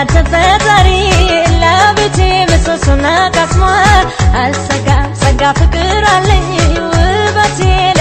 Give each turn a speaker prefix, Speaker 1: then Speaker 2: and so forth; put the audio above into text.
Speaker 1: تفطري لا بيتي مسوسنا قسمة السقا سقا فكر علي وبتي